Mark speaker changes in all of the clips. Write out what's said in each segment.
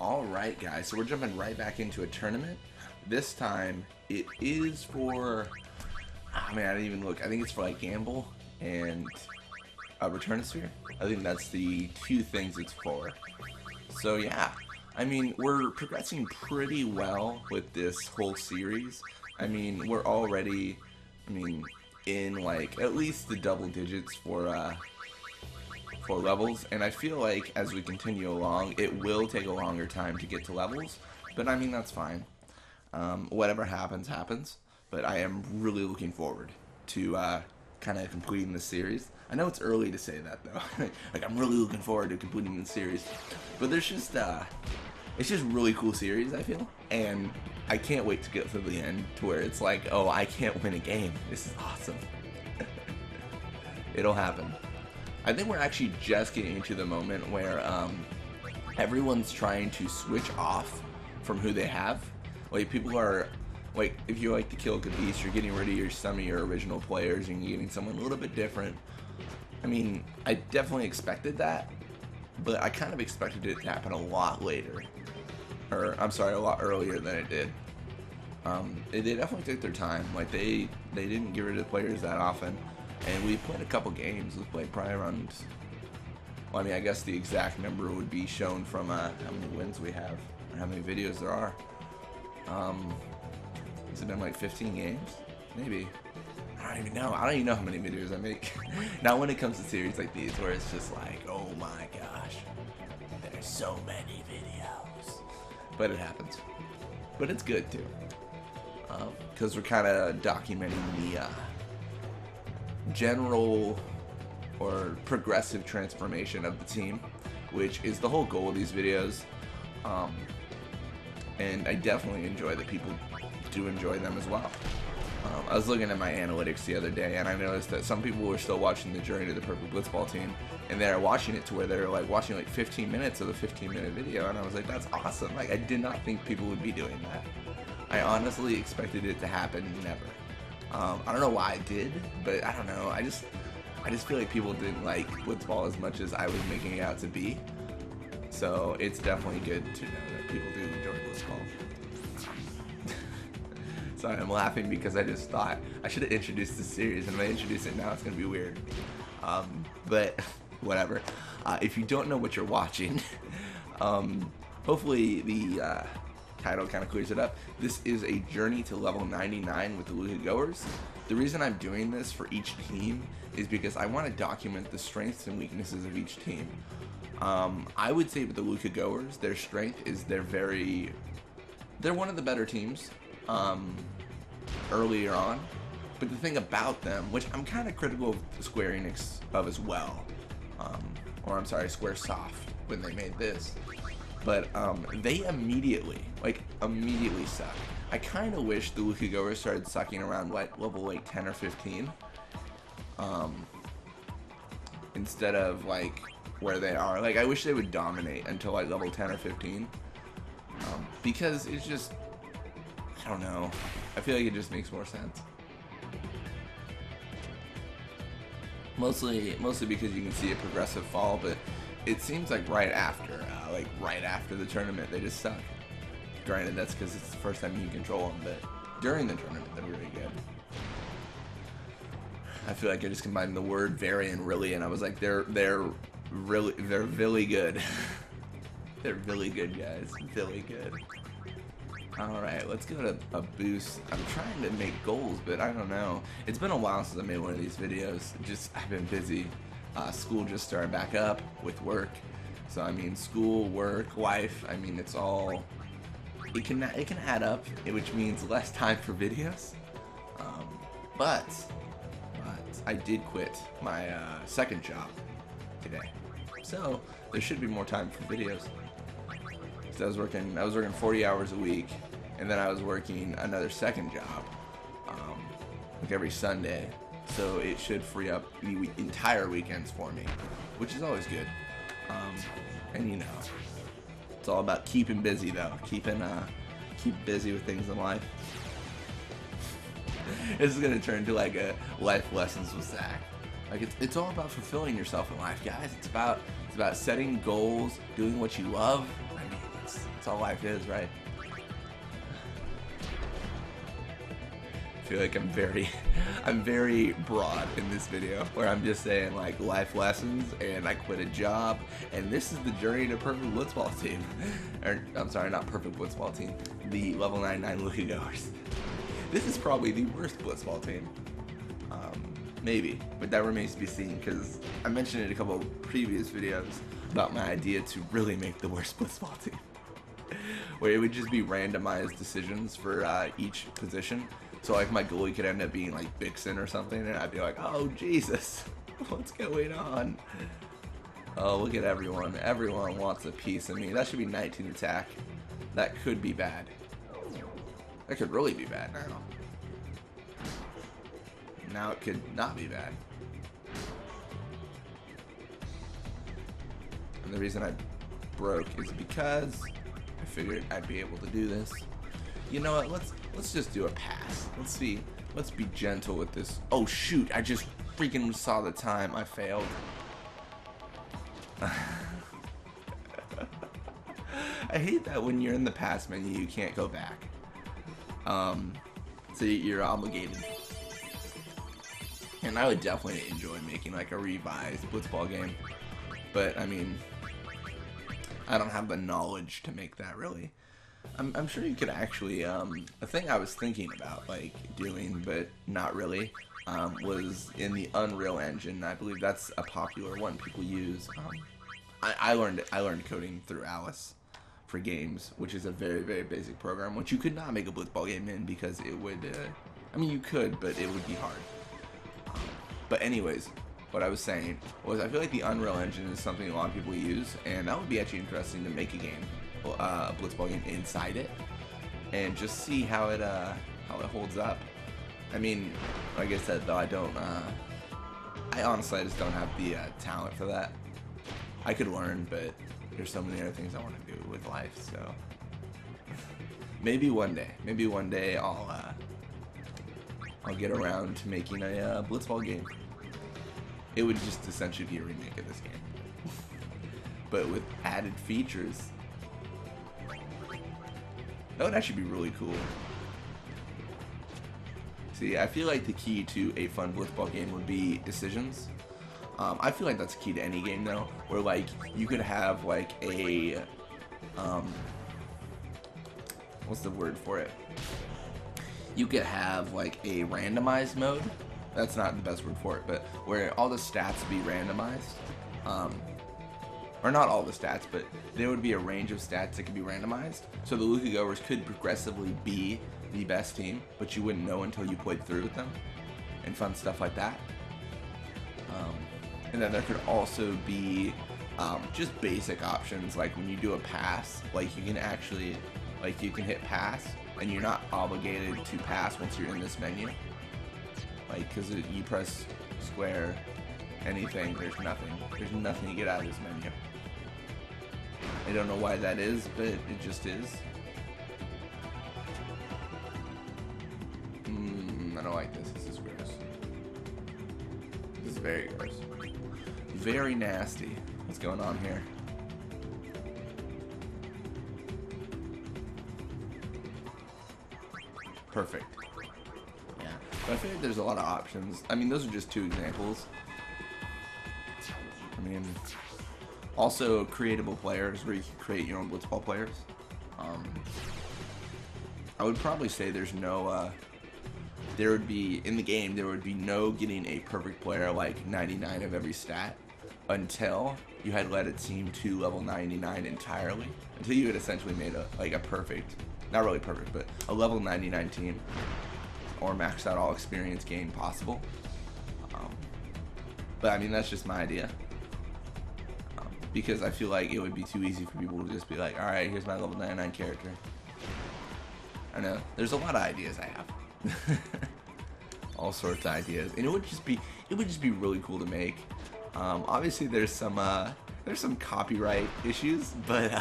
Speaker 1: Alright guys, so we're jumping right back into a tournament. This time, it is for, oh man, I didn't even look. I think it's for like Gamble and Return Sphere. I think that's the two things it's for. So yeah, I mean, we're progressing pretty well with this whole series. I mean, we're already, in like at least the double digits for levels, and I feel like as we continue along, it will take a longer time to get to levels, but I mean, that's fine. Whatever happens, happens, but I am really looking forward to kind of completing this series. I know it's early to say that though. Like, I'm really looking forward to completing the series, but there's just it's just really cool series, I feel, and I can't wait to get to the end to where it's like, oh, I can't win a game. This is awesome. It'll happen. I think we're actually just getting into the moment where everyone's trying to switch off from who they have. Like, people are, like, if you like to kill a beast, you're getting rid of some of your original players and you're getting someone a little bit different. I mean, I definitely expected that, but I kind of expected it to happen a lot later. Or, I'm sorry, a lot earlier than it did. They definitely took their time. Like, they didn't get rid of players that often. And we played a couple games. We played probably around, well, I mean, I guess the exact number would be shown from how many wins we have, or how many videos there are. Has it been like 15 games? Maybe. I don't even know. I don't even know how many videos I make. Now when it comes to series like these, where it's just like, oh my gosh, there's so many videos. But it happens. But it's good too. Because we're kind of documenting the general or progressive transformation of the team, which is the whole goal of these videos. And I definitely enjoy that people do enjoy them as well. I was looking at my analytics the other day, and I noticed that some people were still watching the Journey to the Perfect Blitzball team, and they're watching it to where they're like watching like 15 minutes of a 15-minute video, and I was like, that's awesome. Like, I did not think people would be doing that. I honestly expected it to happen never. I don't know why I did, but I don't know. I just feel like people didn't like Blitzball as much as I was making it out to be. So it's definitely good to know that people do enjoy Blitzball. Sorry, I'm laughing because I just thought I should have introduced this series, and if I introduce it now, it's gonna be weird. But whatever. If you don't know what you're watching, hopefully the title kind of clears it up. This is a journey to level 99 with the Luca Goers. The reason I'm doing this for each team is because I want to document the strengths and weaknesses of each team. I would say with the Luca Goers, their strength is they're one of the better teams earlier on. But the thing about them, which I'm kind of critical of Square Enix of as well, or I'm sorry, Squaresoft when they made this, but they immediately suck. I kind of wish the Luca Goers started sucking around like level like 10 or 15, instead of like where they are. Like, I wish they would dominate until like level 10 or 15, because it's just, I don't know, I feel like it just makes more sense. Mostly because you can see a progressive fall, but it seems like right after the tournament, they just suck. Granted, that's because it's the first time you can control them, but during the tournament, they're really good. I feel like I just combined the word very and really, and I was like, they're really good. They're really good, guys. Really good. Alright, let's go to a boost. I'm trying to make goals, but I don't know. It's been a while since I made one of these videos. I've been busy. School just started back up with work. So, I mean, school, work, life, I mean, it's all, it can add up, which means less time for videos. But I did quit my second job today. So, there should be more time for videos. So I was working 40 hours a week, and then I was working another second job, like every Sunday. So it should free up the entire weekends for me, which is always good. And you know, it's all about keeping busy though, keep busy with things in life. This is gonna turn into like a life lessons with Zach. Like, it's all about fulfilling yourself in life, guys. It's about setting goals, doing what you love. I mean, That's all life is, right? I feel like I'm very broad in this video, where I'm just saying like life lessons, and I quit a job, and this is the journey to perfect Blitzball team. Or I'm sorry, not perfect Blitzball team. The level 99 Luca Goers. This is probably the worst Blitzball team. Maybe, but that remains to be seen, because I mentioned in a couple of previous videos about my idea to really make the worst Blitzball team, where it would just be randomized decisions for each position. So like my goalie could end up being like Bixen or something, and I'd be like, oh Jesus, what's going on? Oh, look at everyone. Everyone wants a piece of me. That should be 19 attack. That could be bad. That could really be bad now. Now it could not be bad. And the reason I broke is because I figured I'd be able to do this. You know what? Let's just do a pass. Let's see. Let's be gentle with this. Oh shoot! I just freaking saw the time. I failed. I hate that when you're in the pass menu, you can't go back. So you're obligated. And I would definitely enjoy making like a revised Blitzball game, but I mean, I don't have the knowledge to make that really. I'm sure you could actually, a thing I was thinking about like doing, but not really, was in the Unreal Engine. I believe that's a popular one people use. I learned coding through Alice for games, which is a very, very basic program, which you could not make a Blitzball game in because it would, I mean you could, but it would be hard. But anyways, what I was saying was I feel like the Unreal Engine is something a lot of people use, and that would be actually interesting to make a game, a Blitzball game inside it, and just see how it holds up. I mean, like I said though, I honestly just don't have the talent for that. I could learn, but there's so many other things I want to do with life, so maybe one day I'll get around to making a Blitzball game. It would just essentially be a remake of this game, but with added features. That would actually be really cool. See, I feel like the key to a fun Blitzball game would be decisions. I feel like that's key to any game though, where like you could have like a what's the word for it? You could have like a randomized mode. That's not the best word for it, but where all the stats be randomized. Or not all the stats, but there would be a range of stats that could be randomized. So the Luca Goers could progressively be the best team, but you wouldn't know until you played through with them, and fun stuff like that. And then there could also be just basic options, like when you do a pass, like you can actually, like you can hit pass, and you're not obligated to pass once you're in this menu. Like, because you press square, anything, there's nothing to get out of this menu. I don't know why that is, but it just is. I don't like this. This is gross. This is very gross. Very nasty. What's going on here? Perfect. Yeah. But I feel like there's a lot of options. I mean, those are just two examples. I mean, also creatable players where you can create your own Blitzball players. I would probably say there's no, there would be, in the game, there would be no getting a perfect player like 99 of every stat until you had led a team to level 99 entirely. Until you had essentially made a perfect, not really perfect, but a level 99 team, or maxed out all experience gain possible. But I mean, that's just my idea. Because I feel like it would be too easy for people to just be like, alright, here's my level 99 character. I know, there's a lot of ideas I have. All sorts of ideas. And it would just be really cool to make. Obviously there's some copyright issues, but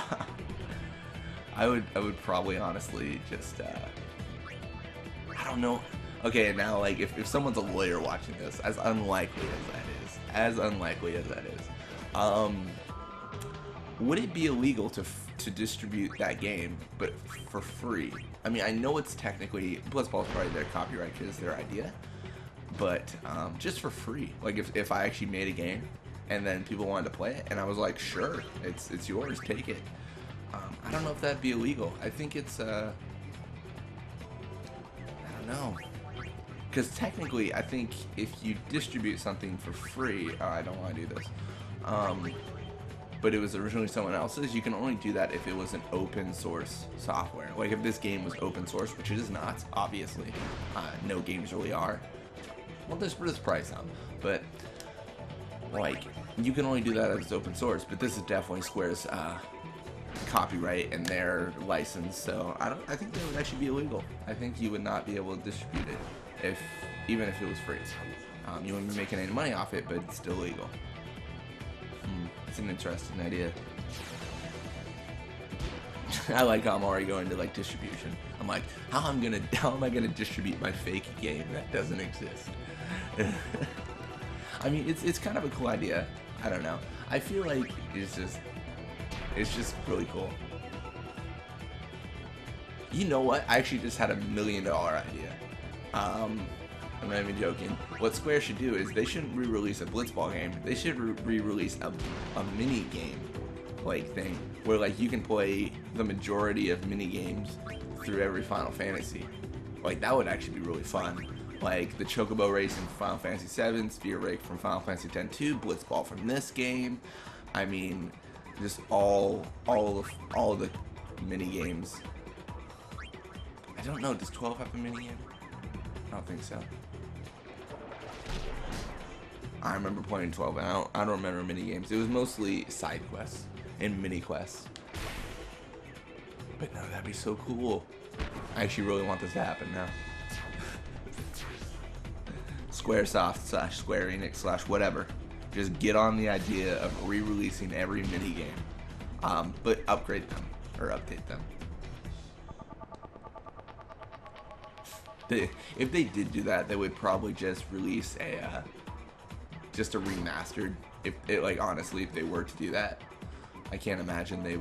Speaker 1: I would probably honestly just I don't know. Okay, now like if someone's a lawyer watching this, as unlikely as that is, would it be illegal to distribute that game, but for free? I mean, I know it's technically, Blitzball is probably their copyright because it's their idea, but just for free. Like, if I actually made a game, and then people wanted to play it, and I was like, sure, it's yours, take it. I don't know if that'd be illegal. I think it's, I don't know. Because technically, I think if you distribute something for free, oh, I don't want to do this, but it was originally someone else's, you can only do that if it was an open source software. Like if this game was open source, which it is not, obviously. No games really are. Well, there's probably some, but like you can only do that if it's open source. But this is definitely Square's copyright and their license, so I think that would actually be illegal. I think you would not be able to distribute it even if it was free. You wouldn't be making any money off it, but it's still legal. It's an interesting idea. I like how I'm already going to like distribution. I'm like, how am I gonna distribute my fake game that doesn't exist? I mean, it's kind of a cool idea. I don't know. I feel like it's just really cool. You know what? I actually just had $1 million idea. I'm not even joking. What Square should do is they shouldn't re-release a Blitzball game. They should re-release a mini game like thing where like you can play the majority of mini games through every Final Fantasy. Like that would actually be really fun. Like the Chocobo race in Final Fantasy 7, Sphere Rake from Final Fantasy X-2, Blitzball from this game. I mean, just all of the mini games. I don't know. Does 12 have a mini game? I don't think so. I remember playing 12, and I don't remember mini games. It was mostly side quests and mini quests. But no, that'd be so cool. I actually really want this to happen now. Squaresoft / Square Enix / whatever. Just get on the idea of re-releasing every mini game, but upgrade them or update them. If they did do that, they would probably just release a remastered. Like honestly, if they were to do that, I can't imagine they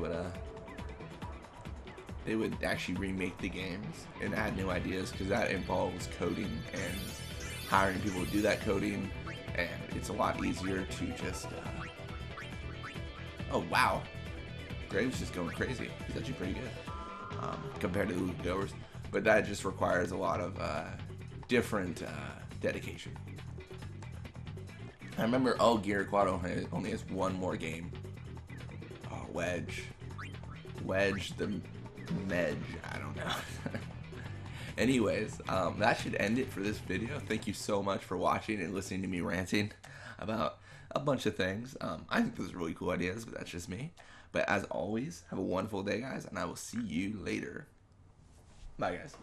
Speaker 1: would actually remake the games and add new ideas, because that involves coding and hiring people to do that coding, and it's a lot easier to just. Oh wow, Graves just going crazy. He's actually pretty good compared to the Luca Goers. But that just requires a lot of different dedication. I remember, Gear Quad only has one more game. Oh, Wedge the Medge, I don't know. Anyways, that should end it for this video. Thank you so much for watching and listening to me ranting about a bunch of things. I think those are really cool ideas, but that's just me. But as always, have a wonderful day, guys, and I will see you later. Bye, guys.